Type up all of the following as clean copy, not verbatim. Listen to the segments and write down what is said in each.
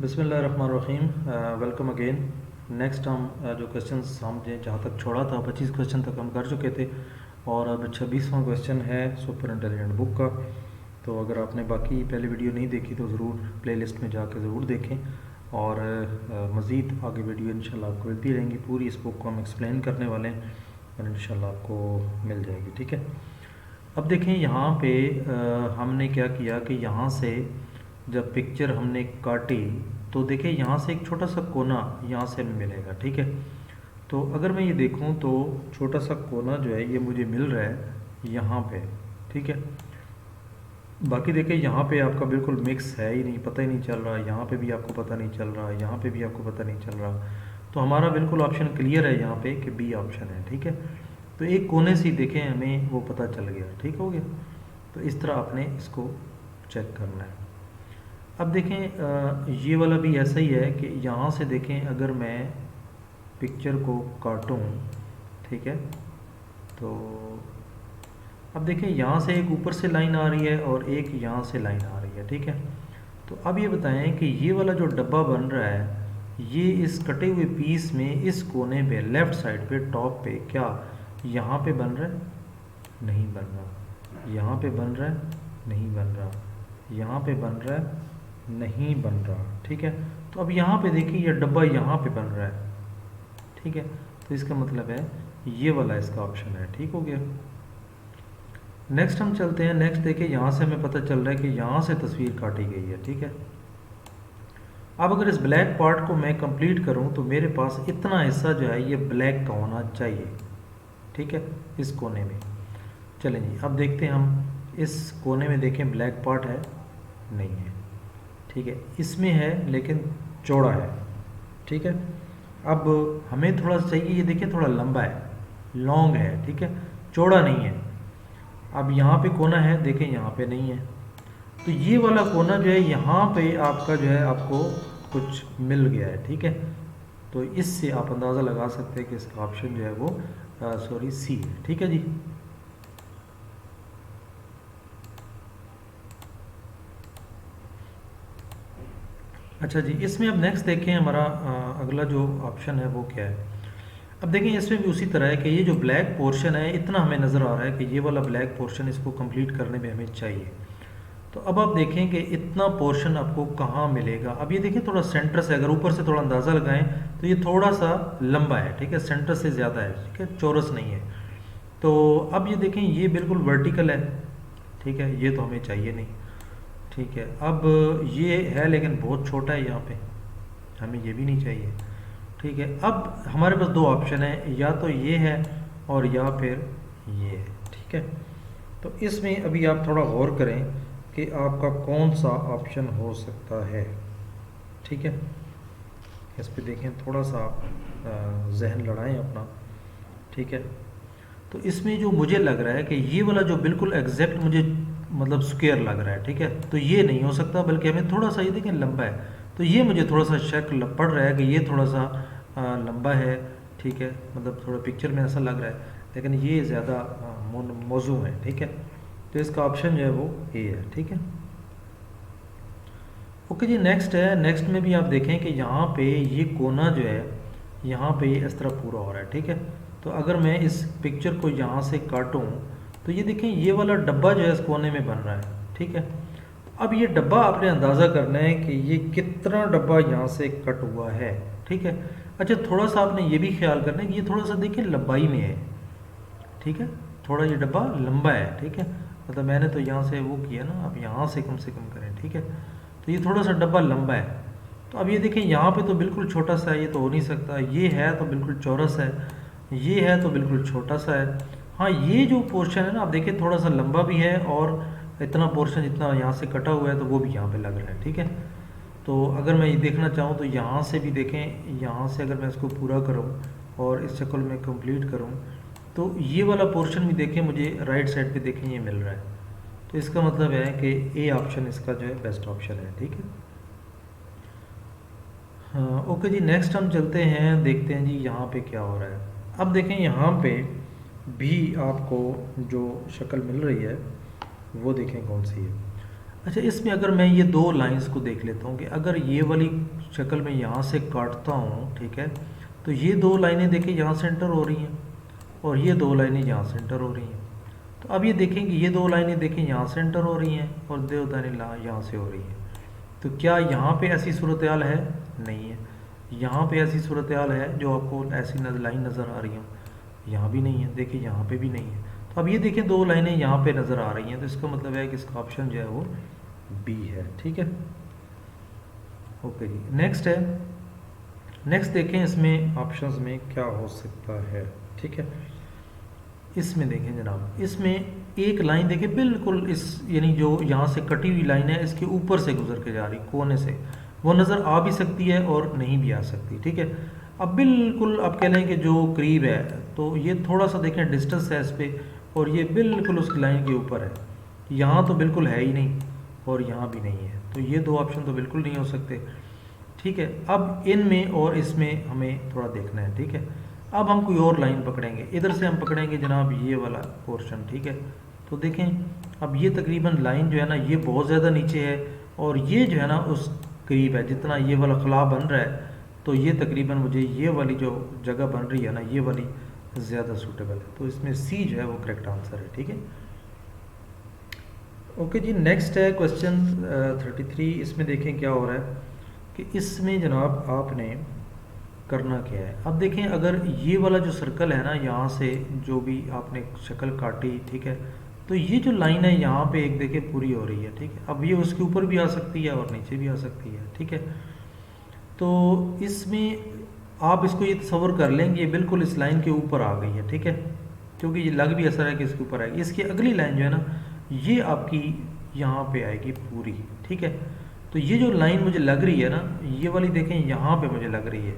बिस्मिल्लाहिर्रहमानिर्रहीम। Welcome again. Next हम जो क्वेश्चंस हमने जहाँ तक छोड़ा था 25 क्वेश्चन तक हम कर चुके थे और अब 26वां क्वेश्चन है सुपर इंटेलिजेंट बुक का। तो अगर आपने बाकी पहले वीडियो नहीं देखी तो ज़रूर प्लेलिस्ट में जाकर ज़रूर देखें और मज़ीद आगे वीडियो इंशाल्लाह आपको मिलती रहेंगी। पूरी इस बुक को हम एक्सप्लेन करने वाले हैं और इंशाल्लाह आपको मिल जाएगी। ठीक है, अब देखें यहाँ पे हमने क्या किया कि यहाँ से जब पिक्चर हमने काटी तो देखिए यहाँ से एक छोटा सा कोना यहाँ से हमें मिलेगा। ठीक है, तो अगर मैं ये देखूँ तो छोटा सा कोना जो है ये मुझे मिल रहा है यहाँ पे। ठीक है, बाकी देखिए यहाँ पे आपका बिल्कुल मिक्स है ही नहीं, पता ही नहीं चल रहा, यहाँ पे भी आपको पता नहीं चल रहा, यहाँ पे भी आपको पता नहीं चल रहा। तो हमारा बिल्कुल ऑप्शन क्लियर है यहाँ पे कि बी ऑप्शन है। ठीक है, तो एक कोने से देखें हमें वो पता चल गया। ठीक हो गया, तो इस तरह आपने इसको चेक करना है। अब देखें ये वाला भी ऐसा ही है कि यहाँ से देखें अगर मैं पिक्चर को काटूँ, ठीक है, तो अब देखें यहाँ से एक ऊपर से लाइन आ रही है और एक यहाँ से लाइन आ रही है। ठीक है, तो अब ये बताएं कि ये वाला जो डब्बा बन रहा है ये इस कटे हुए पीस में इस कोने पे लेफ़्ट साइड पे टॉप पे क्या यहाँ पे बन रहा है? नहीं बन रहा। यहाँ पे बन रहा है? नहीं बन रहा। यहाँ पे बन रहा है? नहीं बन रहा। ठीक है, तो अब यहाँ पे देखिए ये डब्बा यहाँ पे बन रहा है। ठीक है, तो इसका मतलब है ये वाला इसका ऑप्शन है। ठीक हो गया। नेक्स्ट हम चलते हैं। नेक्स्ट देखिए यहाँ से हमें पता चल रहा है कि यहाँ से तस्वीर काटी गई है। ठीक है, अब अगर इस ब्लैक पार्ट को मैं कंप्लीट करूँ तो मेरे पास इतना हिस्सा जो है ये ब्लैक का होना चाहिए। ठीक है, इस कोने में। चलें जी, अब देखते हैं हम इस कोने में देखें ब्लैक पार्ट है? नहीं है। ठीक है, इसमें है लेकिन चौड़ा है। ठीक है, अब हमें थोड़ा सा चाहिए, ये देखिए थोड़ा लंबा है, लॉन्ग है। ठीक है, चौड़ा नहीं है। अब यहाँ पे कोना है, देखें यहाँ पे नहीं है। तो ये वाला कोना जो है यहाँ पे आपका जो है आपको कुछ मिल गया है। ठीक है, तो इससे आप अंदाज़ा लगा सकते हैं कि इसका ऑप्शन जो है वो सॉरी सी है। ठीक है जी। अच्छा जी, इसमें अब नेक्स्ट देखें हमारा अगला जो ऑप्शन है वो क्या है। अब देखें इसमें भी उसी तरह है कि ये जो ब्लैक पोर्शन है इतना हमें नज़र आ रहा है कि ये वाला ब्लैक पोर्शन इसको कंप्लीट करने में हमें चाहिए। तो अब आप देखें कि इतना पोर्शन आपको कहाँ मिलेगा। अब ये देखें थोड़ा सेंटर से अगर ऊपर से थोड़ा अंदाज़ा लगाएं तो ये थोड़ा सा लंबा है। ठीक है, सेंटर से ज़्यादा है। ठीक है, चौरस नहीं है। तो अब ये देखें ये बिल्कुल वर्टिकल है। ठीक है, ये तो हमें चाहिए नहीं। ठीक है, अब ये है लेकिन बहुत छोटा है यहाँ पे, हमें ये भी नहीं चाहिए। ठीक है, अब हमारे पास दो ऑप्शन है, या तो ये है और या फिर ये है। ठीक है, तो इसमें अभी आप थोड़ा गौर करें कि आपका कौन सा ऑप्शन हो सकता है। ठीक है, इस पे देखें, थोड़ा सा आप जहन लड़ाएं अपना। ठीक है, तो इसमें जो मुझे लग रहा है कि ये वाला जो बिल्कुल एग्जैक्ट मुझे मतलब स्क्वायर लग रहा है। ठीक है, तो ये नहीं हो सकता, बल्कि हमें थोड़ा सा ये देखें लंबा है, तो ये मुझे थोड़ा सा शक पड़ रहा है कि ये थोड़ा सा लंबा है। ठीक है, मतलब थोड़ा पिक्चर में ऐसा लग रहा है, लेकिन ये ज़्यादा मौजू है। ठीक है, तो इसका ऑप्शन जो है वो ए है। ठीक है, ओके जी। नेक्स्ट है, नेक्स्ट में भी आप देखें कि यहाँ पे ये कोना जो है यहाँ पे इस तरह पूरा हो रहा है। ठीक है, तो अगर मैं इस पिक्चर को यहाँ से काटूँ तो ये देखें ये वाला डब्बा जो है इस कोने में बन रहा है। ठीक है, अब ये डब्बा आपने अंदाज़ा करना है कि ये कितना डब्बा यहाँ से कट हुआ है। ठीक है, अच्छा थोड़ा सा आपने ये भी ख्याल करना है कि ये थोड़ा सा देखिए लंबाई में है। ठीक है, थोड़ा ये डब्बा लंबा है। ठीक है, मतलब मैंने तो यहाँ से वो किया ना, अब यहाँ से कम करें। ठीक है, तो ये थोड़ा सा डब्बा लंबा है। तो अब ये देखें यहाँ पे तो बिल्कुल छोटा सा है, ये तो हो नहीं सकता। ये है तो बिल्कुल चौरस है, ये है तो बिल्कुल छोटा सा है। हाँ, ये जो पोर्शन है ना, आप देखिए थोड़ा सा लंबा भी है और इतना पोर्शन जितना यहाँ से कटा हुआ है तो वो भी यहाँ पे लग रहा है। ठीक है, तो अगर मैं ये देखना चाहूँ तो यहाँ से भी देखें, यहाँ से अगर मैं इसको पूरा करूँ और इस शक्ल में कंप्लीट करूँ तो ये वाला पोर्शन भी देखें, मुझे राइट साइड पे देखें ये मिल रहा है। तो इसका मतलब है कि ए ऑप्शन इसका जो है बेस्ट ऑप्शन है। ठीक है, हाँ ओके जी। नेक्स्ट हम चलते हैं, देखते हैं जी यहाँ पे क्या हो रहा है। अब देखें यहाँ पे भी आपको जो शक्ल मिल रही है वो देखें कौन सी है। अच्छा, इसमें अगर मैं ये दो लाइंस को देख लेता हूँ कि अगर ये वाली शक्ल में यहाँ से काटता हूँ, ठीक है, तो ये दो लाइनें देखें यहाँ से एंटर हो रही हैं और ये दो लाइनें यहाँ से एंटर हो रही हैं। तो अब ये देखेंगे, ये दो लाइनें देखें यहाँ से एंटर हो रही हैं और दो लाइनें यहाँ से हो रही हैं। तो क्या यहाँ पे ऐसी सूरत हाल है? नहीं है। यहाँ पे ऐसी सूरत हाल है जो आपको ऐसी लाइन नज़र आ रही हो? यहाँ भी नहीं है। देखिए यहाँ पे भी नहीं है। तो अब ये देखें दो लाइनें यहाँ पे नज़र आ रही हैं, तो इसका मतलब है कि इसका ऑप्शन जो है वो बी है। ठीक है, ओके जी। नेक्स्ट है, नेक्स्ट देखें इसमें ऑप्शंस में क्या हो सकता है। ठीक है, इसमें देखें जनाब, इसमें एक लाइन देखें बिल्कुल इस यानी जो यहाँ से कटी हुई लाइन है इसके ऊपर से गुजर के जा रही, कोने से, वो नज़र आ भी सकती है और नहीं भी आ सकती। ठीक है, अब बिल्कुल आप कह लें कि जो करीब है, तो ये थोड़ा सा देखें डिस्टेंस है इस पर, और ये बिल्कुल उस लाइन के ऊपर है। यहाँ तो बिल्कुल है ही नहीं और यहाँ भी नहीं है, तो ये दो ऑप्शन तो बिल्कुल नहीं हो सकते। ठीक है, अब इनमें और इसमें हमें थोड़ा देखना है। ठीक है, अब हम कोई और लाइन पकड़ेंगे, इधर से हम पकड़ेंगे जनाब ये वाला पोर्शन। ठीक है, तो देखें अब ये तकरीबन लाइन जो है ना ये बहुत ज़्यादा नीचे है और ये जो है ना उस करीब है, जितना ये वाला खला बन रहा है, तो ये तकरीबन मुझे ये वाली जो जगह बन रही है ना ये वाली ज़्यादा सूटेबल है, तो इसमें सी जो है वो करेक्ट आंसर है। ठीक है, ओके जी। नेक्स्ट है क्वेश्चन 33। इसमें देखें क्या हो रहा है कि इसमें जनाब आपने करना क्या है। अब देखें अगर ये वाला जो सर्कल है ना यहाँ से जो भी आपने शक्ल काटी, ठीक है, तो ये जो लाइन है यहाँ पे एक देखें पूरी हो रही है। ठीक है, अब ये उसके ऊपर भी आ सकती है और नीचे भी आ सकती है। ठीक है, तो इसमें आप इसको ये तस्वर कर लेंगे ये बिल्कुल इस लाइन के ऊपर आ गई है। ठीक है, क्योंकि ये लग भी असर है कि इसके ऊपर आएगी। इसकी अगली लाइन जो है ना ये आपकी यहाँ पे आएगी पूरी। ठीक है, तो ये जो लाइन मुझे लग रही है ना ये वाली देखें यहाँ पे मुझे लग रही है।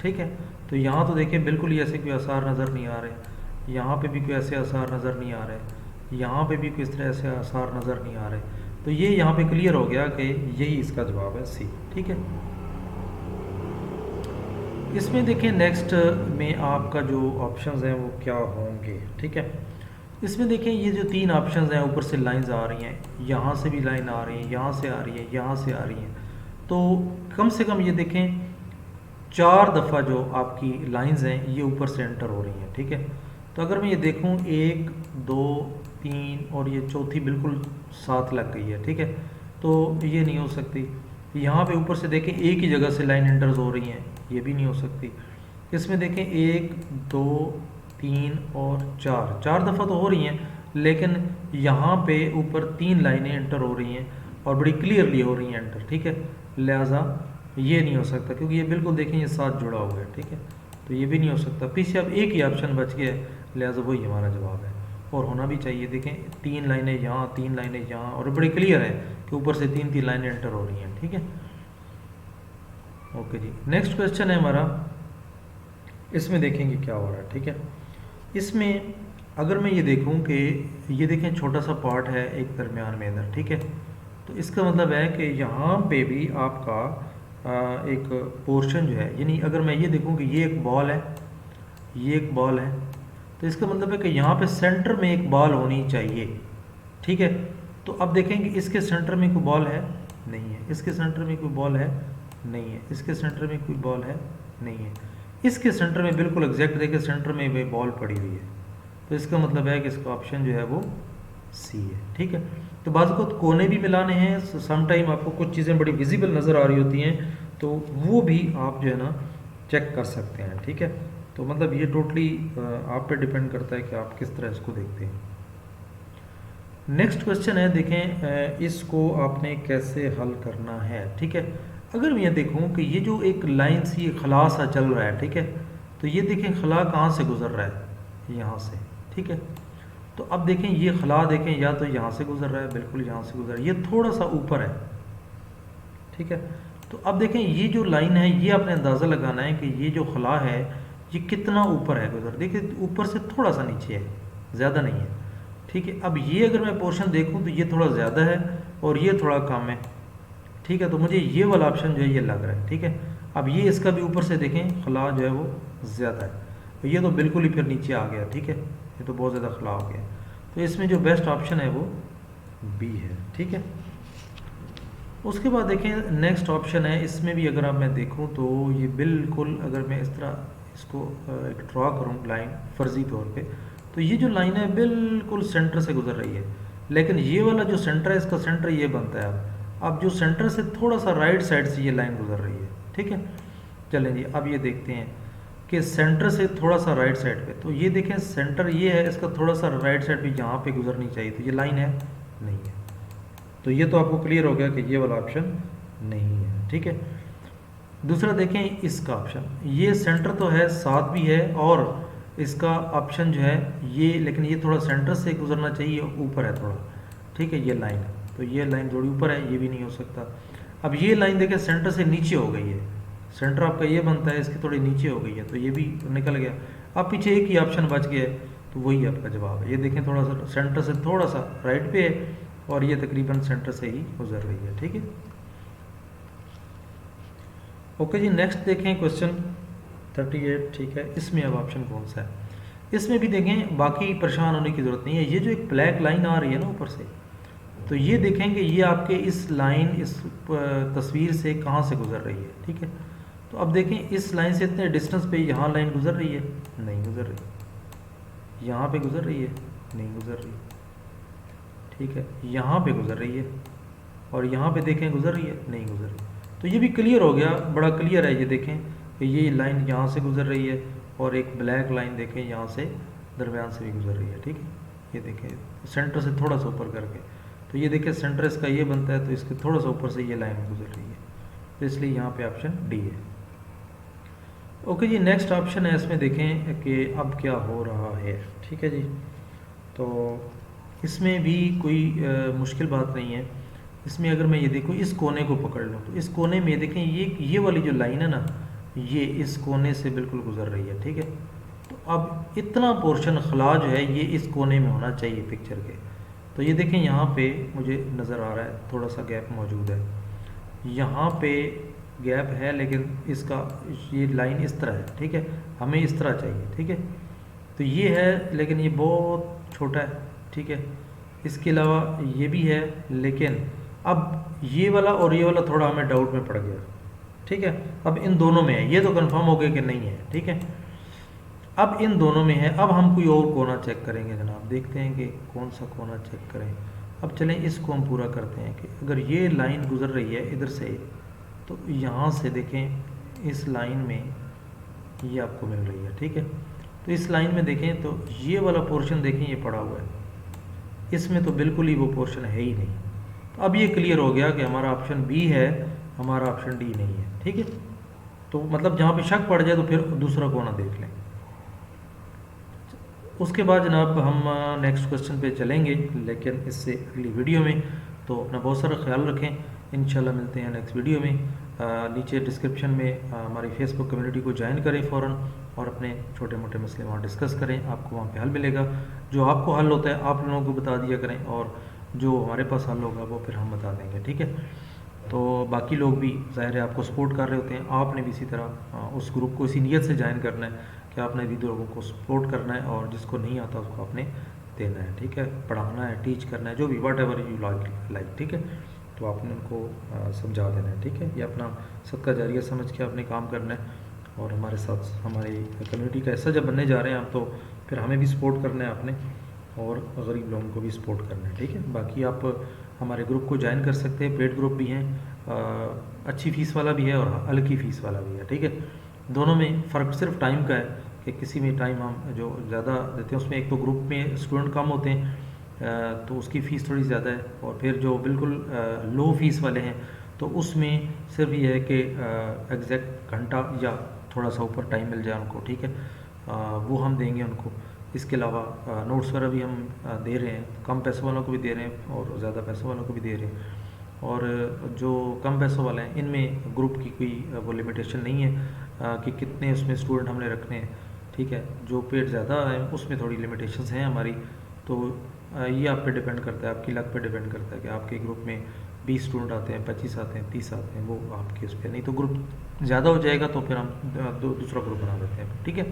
ठीक है, तो यहाँ तो देखें बिल्कुल ही ऐसे कोई आसार नज़र नहीं आ रहे, यहाँ पे भी कोई ऐसे आसार नज़र नहीं आ रहे, यहाँ पे भी किस तरह ऐसे आसार नज़र नहीं आ रहे। तो ये यहाँ पे क्लियर हो गया कि यही इसका जवाब है सी। ठीक है, इसमें देखें नेक्स्ट में आपका जो ऑप्शंस हैं वो क्या होंगे। ठीक है, इसमें देखें ये जो तीन ऑप्शंस हैं ऊपर से लाइंस आ रही हैं, यहाँ से भी लाइन आ रही है, यहाँ से आ रही है, यहाँ से आ रही हैं, तो कम से कम ये देखें 4 दफ़ा जो आपकी लाइंस हैं ये ऊपर से एंटर हो रही हैं। ठीक है, तो अगर मैं ये देखूं 1 2 3 और ये चौथी बिल्कुल साथ लग गई है। ठीक है, तो ये नहीं हो सकती। यहाँ पे ऊपर से देखें एक ही जगह से लाइन एंटर्स हो रही हैं, ये भी नहीं हो सकती। इसमें देखें 1 2 3 और 4 दफ़ा तो हो रही हैं, लेकिन यहाँ पे ऊपर 3 लाइनें एंटर हो रही हैं और बड़ी क्लियरली हो रही हैं एंटर। ठीक है, लिहाजा ये नहीं हो सकता क्योंकि ये बिल्कुल देखें ये साथ जुड़ा हुआ है। ठीक है, तो ये भी नहीं हो सकता। पीछे अब एक ही ऑप्शन बच गया है, लिहाजा वही हमारा जवाब है और होना भी चाहिए। देखें 3 लाइनें यहाँ, 3 लाइनें यहाँ और बड़ी क्लियर है कि ऊपर से 3 लाइनें एंटर हो रही हैं। ठीक है, ओके जी। नेक्स्ट क्वेश्चन है हमारा, इसमें देखेंगे क्या हो रहा है। ठीक है, इसमें अगर मैं ये देखूं कि ये देखें छोटा सा पार्ट है एक दरमियान में इधर। ठीक है, तो इसका मतलब है कि यहाँ पे भी आपका एक पोर्शन जो है, यानी अगर मैं ये देखूं कि ये एक बॉल है, ये एक बॉल है, तो इसका मतलब है कि यहाँ पे सेंटर में एक बॉल होनी चाहिए। ठीक है, तो अब देखेंगे इसके सेंटर में कोई बॉल है नहीं है, इसके सेंटर में कोई बॉल है नहीं है, इसके सेंटर में कोई बॉल है नहीं है, इसके सेंटर में बिल्कुल एग्जैक्ट देखिए सेंटर में वे बॉल पड़ी हुई है। तो इसका मतलब है कि इसका ऑप्शन जो है वो सी है। ठीक है, तो बाज़ को कोने भी मिलाने हैं, सम टाइम आपको कुछ चीज़ें बड़ी विजिबल नज़र आ रही होती हैं, तो वो भी आप जो है ना चेक कर सकते हैं। ठीक है, तो मतलब ये टोटली आप पे डिपेंड करता है कि आप किस तरह इसको देखते हैं। नेक्स्ट क्वेश्चन है, देखें इसको आपने कैसे हल करना है। ठीक है, अगर मैं ये देखूं कि ये जो एक लाइन सी ये खला सा चल रहा है, ठीक है, तो ये देखें खला कहाँ से गुजर रहा है, यहाँ से। ठीक है, तो अब देखें ये खला देखें या तो यहाँ से गुजर रहा है, बिल्कुल यहाँ से गुजर रहा है, ये थोड़ा सा ऊपर है। ठीक है, तो अब देखें ये जो लाइन है ये आपने अंदाज़ा लगाना है कि ये जो खला है ये कितना ऊपर है गुजर। देखिए ऊपर से थोड़ा सा नीचे है, ज़्यादा नहीं है। ठीक है, अब ये अगर मैं पोर्शन देखूं तो ये थोड़ा ज़्यादा है और ये थोड़ा कम है। ठीक है, तो मुझे ये वाला ऑप्शन जो है ये लग रहा है। ठीक है, अब ये इसका भी ऊपर से देखें खला जो है वो ज़्यादा है, तो ये तो बिल्कुल ही फिर नीचे आ गया। ठीक है, ये तो बहुत ज़्यादा खला हो गया, तो इसमें जो बेस्ट ऑप्शन है वो बी है, ठीक है। उसके बाद देखें नेक्स्ट ऑप्शन है, इसमें भी अगर आप मैं देखूं तो ये बिल्कुल, अगर मैं इस तरह इसको एक ड्रॉ करूं लाइन फर्जी तौर पे, तो ये जो लाइन है बिल्कुल सेंटर से गुजर रही है, लेकिन ये वाला जो सेंटर है इसका सेंटर ये बनता है। अब जो सेंटर से थोड़ा सा राइट साइड से ये लाइन गुजर रही है, ठीक है। चलें जी, अब ये देखते हैं कि सेंटर से थोड़ा सा राइट साइड पे, तो ये देखें सेंटर ये है, इसका थोड़ा सा राइट साइड पे यहाँ पे गुजरनी चाहिए, तो ये लाइन है नहीं है। तो ये तो आपको क्लियर हो गया कि ये वाला ऑप्शन नहीं है, ठीक है। दूसरा देखें इसका ऑप्शन, ये सेंटर तो है, साथ भी है, और इसका ऑप्शन जो है ये, लेकिन ये थोड़ा सेंटर से गुजरना चाहिए, ऊपर है थोड़ा, ठीक है। ये लाइन, तो ये लाइन थोड़ी ऊपर है, ये भी नहीं हो सकता। अब ये लाइन देखें सेंटर से नीचे हो गई है, सेंटर आपका ये बनता है, इसकी थोड़ी नीचे हो गई है, तो ये भी निकल गया। अब पीछे एक ही ऑप्शन बच गया है, तो वही आपका जवाब है। ये देखें थोड़ा सा सेंटर से थोड़ा सा राइट पे है, और ये तकरीबन सेंटर से ही गुजर रही है, ठीक है। ओके जी, नेक्स्ट देखें क्वेश्चन 38, ठीक है। इसमें अब ऑप्शन कौन सा है, इसमें भी देखें, बाकी परेशान होने की ज़रूरत नहीं है। ये जो एक ब्लैक लाइन आ रही है ना ऊपर से, तो ये देखेंगे ये आपके इस लाइन, इस तस्वीर से कहाँ से गुजर रही है, ठीक है। तो अब देखें इस लाइन से इतने डिस्टेंस पे यहाँ लाइन गुजर रही है, नहीं गुजर रही। यहाँ पे गुजर रही है, नहीं गुजर रही, ठीक है। यहाँ पे गुजर रही है, और यहाँ पे देखें गुजर रही है, नहीं गुजर रही। तो ये भी क्लियर हो गया, बड़ा क्लियर है। ये देखें कि ये लाइन यहाँ से गुजर रही है, और एक ब्लैक लाइन देखें यहाँ से दरमियान से भी गुजर रही है, ठीक है। ये देखें सेंटर से थोड़ा सा ऊपर करके, तो ये देखें सेंटर इसका ये बनता है, तो इसके थोड़ा सा ऊपर से ये लाइन गुजर रही है, तो इसलिए यहाँ पे ऑप्शन डी है। ओके जी, नेक्स्ट ऑप्शन है, इसमें देखें कि अब क्या हो रहा है, ठीक है जी। तो इसमें भी कोई मुश्किल बात नहीं है। इसमें अगर मैं ये देखूँ, इस कोने को पकड़ लूँ, तो इस कोने में देखें ये वाली जो लाइन है ना, ये इस कोने से बिल्कुल गुजर रही है, ठीक है। तो अब इतना पोर्शन खला जो है ये इस कोने में होना चाहिए पिक्चर के। तो ये देखें यहाँ पे मुझे नज़र आ रहा है थोड़ा सा गैप मौजूद है, यहाँ पे गैप है, लेकिन इसका ये लाइन इस तरह है, ठीक है। हमें इस तरह चाहिए, ठीक है। तो ये है, लेकिन ये बहुत छोटा है, ठीक है। इसके अलावा ये भी है, लेकिन अब ये वाला और ये वाला थोड़ा हमें डाउट में पड़ गया, ठीक है। अब इन दोनों में है, ये तो कंफर्म हो गया कि नहीं है, ठीक है। अब इन दोनों में है, अब हम कोई और कोना चेक करेंगे जनाब, देखते हैं कि कौन सा कोना चेक करें। अब चलें इसको हम पूरा करते हैं कि अगर ये लाइन गुजर रही है इधर से, तो यहाँ से देखें इस लाइन में ये आपको मिल रही है, ठीक है। तो इस लाइन में देखें तो ये वाला पोर्शन देखें, ये पड़ा हुआ है, इसमें तो बिल्कुल ही वो पोर्शन है ही नहीं। तो अब ये क्लियर हो गया कि हमारा ऑप्शन बी है, हमारा ऑप्शन डी नहीं है, ठीक है। तो मतलब जहाँ पे शक पड़ जाए तो फिर दूसरा कोना देख लें। उसके बाद जनाब हम नेक्स्ट क्वेश्चन पे चलेंगे, लेकिन इससे अगली वीडियो में। तो अपना बहुत सारा ख्याल रखें, इंशाल्लाह मिलते हैं नेक्स्ट वीडियो में। नीचे डिस्क्रिप्शन में हमारी फेसबुक कम्युनिटी को ज्वाइन करें फ़ौरन, और अपने छोटे मोटे मसले वहाँ डिस्कस करें, आपको वहाँ पे हल मिलेगा। जो आपको हल होता है आप लोगों को बता दिया करें, और जो हमारे पास हल होगा वो फिर हम बता देंगे, ठीक है। तो बाकी लोग भी ज़ाहिर है आपको सपोर्ट कर रहे होते हैं, आपने भी इसी तरह उस ग्रुप को इसी नीयत से ज्वाइन करना है कि आपने भी लोगों को सपोर्ट करना है, और जिसको नहीं आता उसको आपने देना है, ठीक है। पढ़ाना है, टीच करना है, जो भी वट एवर यू लाइक, ठीक है। तो आपने उनको समझा देना है, ठीक है। ये अपना सदका जारिया समझ के आपने काम करना है, और हमारे साथ हमारी कम्युनिटी का हिस्सा जब बनने जा रहे हैं आप, तो फिर हमें भी सपोर्ट करना है आपने, और गरीब लोगों को भी सपोर्ट करना है, ठीक है। बाकी आप हमारे ग्रुप को ज्वाइन कर सकते हैं, पेड ग्रुप भी हैं, अच्छी फ़ीस वाला भी है और हल्की फ़ीस वाला भी है, ठीक है। दोनों में फ़र्क सिर्फ टाइम का है कि किसी में टाइम हम जो ज़्यादा देते हैं उसमें एक तो ग्रुप में स्टूडेंट कम होते हैं, तो उसकी फ़ीस थोड़ी ज़्यादा है, और फिर जो बिल्कुल लो फीस वाले हैं तो उसमें सिर्फ ये है कि एग्जैक्ट घंटा या थोड़ा सा ऊपर टाइम मिल जाए उनको, ठीक है, वो हम देंगे उनको। इसके अलावा नोट्स वगैरह भी हम दे रहे हैं, कम पैसों वालों को भी दे रहे हैं और ज़्यादा पैसों वालों को भी दे रहे हैं। और जो कम पैसों वाले हैं इनमें ग्रुप की कोई वो लिमिटेशन नहीं है कि कितने उसमें स्टूडेंट हमने रखने हैं, ठीक है। जो पेड ज़्यादा है उसमें थोड़ी लिमिटेशंस हैं हमारी, तो ये आप पे डिपेंड करता है, आपकी लक पे डिपेंड करता है कि आपके ग्रुप में 20 स्टूडेंट आते हैं, 25 आते हैं, 30 आते हैं, वो आपके उस पर, नहीं तो ग्रुप ज़्यादा हो जाएगा तो फिर हम दूसरा ग्रुप बना देते हैं, ठीक है।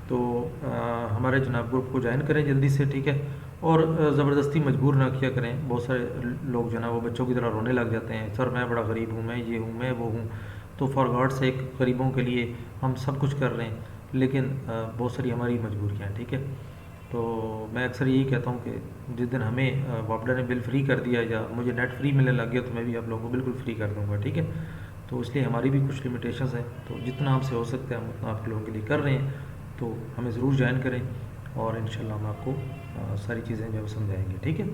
तो हमारे जनाब ग्रुप को ज्वाइन करें जल्दी से, ठीक है। और ज़बरदस्ती मजबूर ना किया करें। बहुत सारे लोग जो है ना वो बच्चों की तरह रोने लग जाते हैं, सर मैं बड़ा गरीब हूँ, मैं ये हूँ, मैं वो हूँ। तो फॉर गॉड सेक गरीबों के लिए हम सब कुछ कर रहे हैं, लेकिन बहुत सारी हमारी मजबूरियाँ हैं, ठीक है। तो मैं अक्सर यही कहता हूँ कि जिस दिन हमें वापडा ने बिल फ्री कर दिया या मुझे नेट फ्री मिलने लग गया तो मैं भी आप लोगों को बिल्कुल फ्री कर दूँगा, ठीक है। तो इसलिए हमारी भी कुछ लिमिटेशंस हैं, तो जितना हमसे हो सकता है हम उतना आप लोगों के लिए कर रहे हैं। तो हमें ज़रूर ज्वाइन करें और इंशाल्लाह हम आपको सारी चीज़ें जो है वो समझाएंगे, ठीक है।